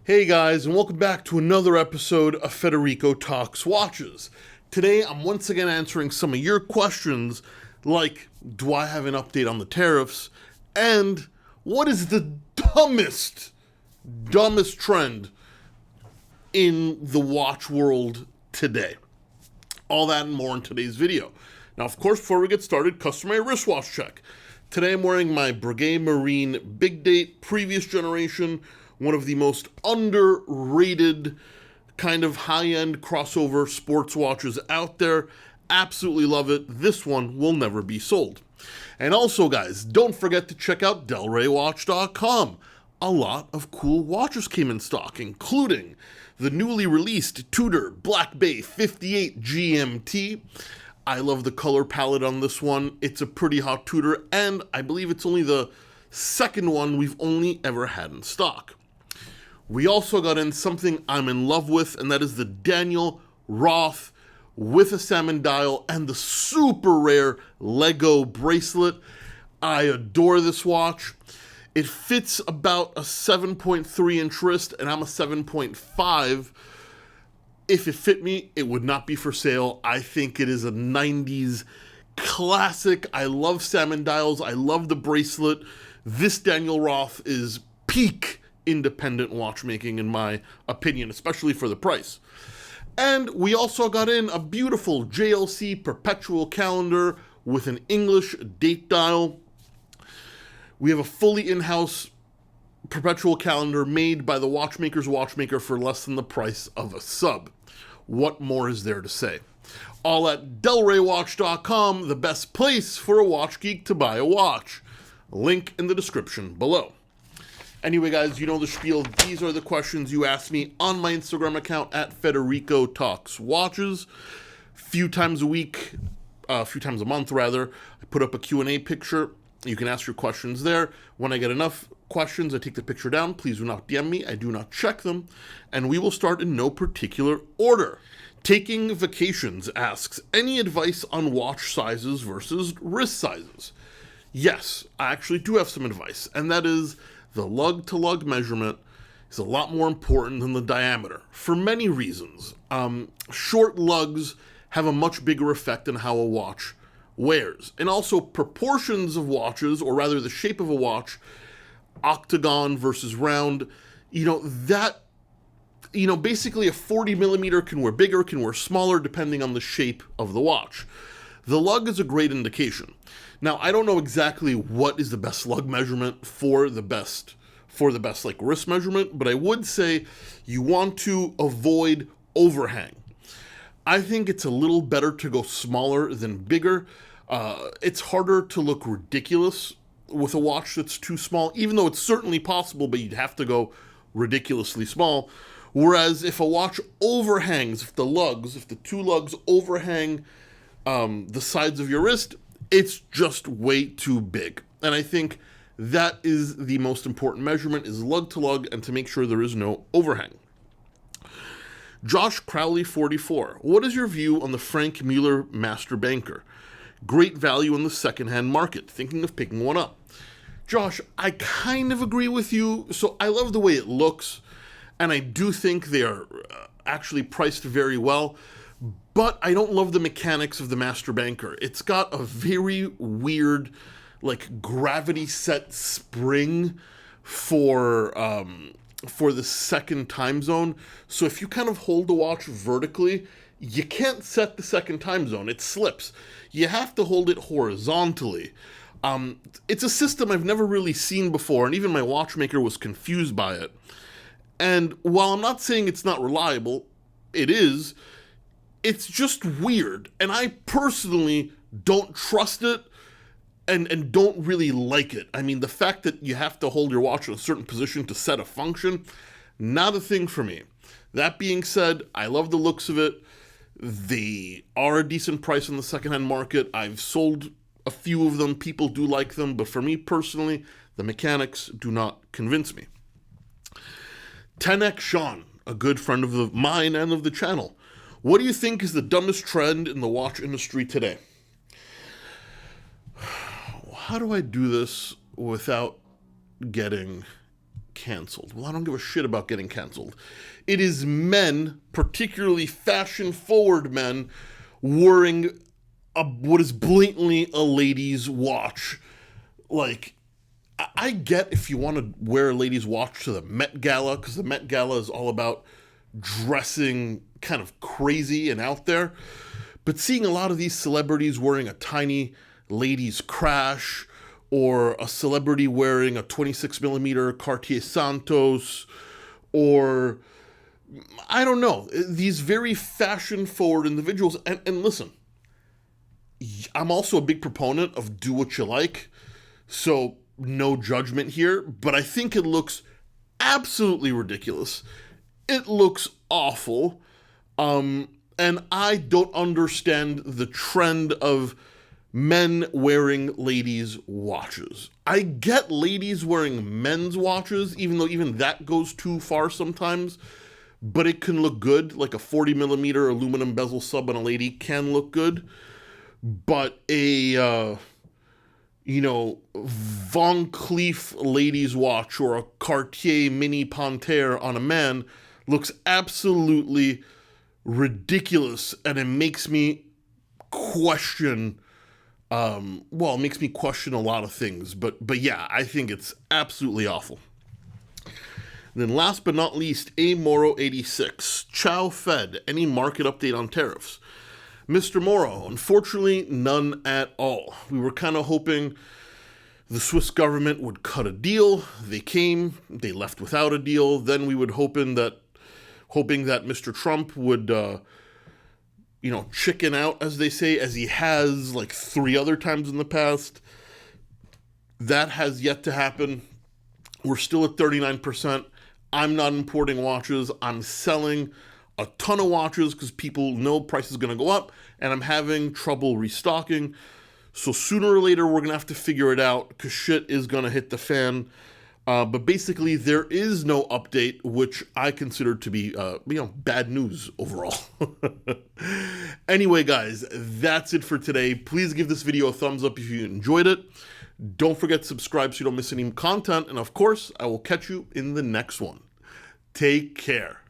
Hey guys, and welcome back to another episode of Federico Talks Watches. Today I'm once again answering some of your questions like, do I have an update on the tariffs? And what is the dumbest trend in the watch world today? All that and more in today's video. Now, of course, before we get started, customary wristwatch check. Today I'm wearing my Breguet Marine Big Date, previous generation, one of the most underrated kind of high-end crossover sports watches out there. Absolutely love it. This one will never be sold. And also, guys, don't forget to check out DelReyWatch.com. A lot of cool watches came in stock, including the newly released Tudor Black Bay 58 GMT. I love the color palette on this one. It's a pretty hot Tudor, and I believe it's only the second one we've only ever had in stock. We also got in something I'm in love with, and that is the Daniel Roth with a salmon dial and the super rare Lego bracelet. I adore this watch. It fits about a 7.3 inch wrist, and I'm a 7.5. If it fit me, it would not be for sale. I think it is a 90s classic. I love salmon dials. I love the bracelet. This Daniel Roth is peak independent watchmaking in my opinion, especially for the price. And we also got in a beautiful JLC perpetual calendar with an English date dial. We have a fully in-house perpetual calendar made by the watchmaker's watchmaker for less than the price of a sub. What more is there to say? All at DelReyWatch.com, the best place for a watch geek to buy a watch. Link in the description below. Anyway, guys, you know the spiel. These are the questions you ask me on my Instagram account at Federico Talks Watches. A few times a month, rather, I put up a Q&A picture. You can ask your questions there. When I get enough questions, I take the picture down. Please do not DM me. I do not check them. And we will start in no particular order. Taking Vacations asks, any advice on watch sizes versus wrist sizes? Yes, I actually do have some advice, and that is the lug-to-lug measurement is a lot more important than the diameter, for many reasons. Short lugs have a much bigger effect on how a watch wears. And also proportions of watches, or rather the shape of a watch, octagon versus round, basically a 40 millimeter can wear bigger, can wear smaller, depending on the shape of the watch. The lug is a great indication. Now, I don't know exactly what is the best lug measurement for the best like wrist measurement, but I would say you want to avoid overhang. I think it's a little better to go smaller than bigger. It's harder to look ridiculous with a watch that's too small, even though it's certainly possible, but you'd have to go ridiculously small. Whereas if a watch overhangs, if the two lugs overhang the sides of your wrist, it's just way too big. And I think that is the most important measurement, is lug to lug, and to make sure there is no overhang. Josh Crowley 44. What is your view on the Frank Mueller Master Banker? Great value in the secondhand market. Thinking of picking one up. Josh, I kind of agree with you. So I love the way it looks, and I do think they are actually priced very well. But I don't love the mechanics of the Master Banker. It's got a very weird, like, gravity set spring for the second time zone. So if you kind of hold the watch vertically, you can't set the second time zone. It slips. You have to hold it horizontally. It's a system I've never really seen before, and even my watchmaker was confused by it. And while I'm not saying it's not reliable, it is. It's just weird, and I personally don't trust it and don't really like it. I mean, the fact that you have to hold your watch in a certain position to set a function, not a thing for me. That being said, I love the looks of it. They are a decent price in the secondhand market. I've sold a few of them. People do like them, but for me personally, the mechanics do not convince me. 10X Sean, a good friend of mine and of the channel. What do you think is the dumbest trend in the watch industry today? How do I do this without getting canceled. Well, I don't give a shit about getting canceled. It is men, particularly fashion-forward men, wearing what is blatantly a lady's watch. Like, I get if you want to wear a lady's watch to the Met Gala, because the Met Gala is all about dressing kind of crazy and out there. But seeing a lot of these celebrities wearing a tiny lady's crash, or a celebrity wearing a 26mm Cartier Santos, or I don't know, these very fashion-forward individuals. And listen, I'm also a big proponent of do what you like, so no judgment here, but I think it looks absolutely ridiculous. It looks awful, and I don't understand the trend of men wearing ladies' watches. I get ladies wearing men's watches, even though even that goes too far sometimes, but it can look good. Like a 40mm aluminum bezel sub on a lady can look good, but a Von Cleef ladies' watch or a Cartier Mini Panthère on a man looks absolutely ridiculous, and it makes me question, it makes me question a lot of things, but yeah, I think it's absolutely awful. And then last but not least, Amoro86, Chow Fed, any market update on tariffs? Mr. Moro, unfortunately, none at all. We were kind of hoping the Swiss government would cut a deal. They came, they left without a deal. Then we would hoping that Mr. Trump would, chicken out, as they say, as he has like 3 other times in the past. That has yet to happen. We're still at 39%. I'm not importing watches. I'm selling a ton of watches because people know price is going to go up, and I'm having trouble restocking. So sooner or later, we're going to have to figure it out because shit is going to hit the fan. But basically, there is no update, which I consider to be, bad news overall. Anyway, guys, that's it for today. Please give this video a thumbs up if you enjoyed it. Don't forget to subscribe so you don't miss any content. And of course, I will catch you in the next one. Take care.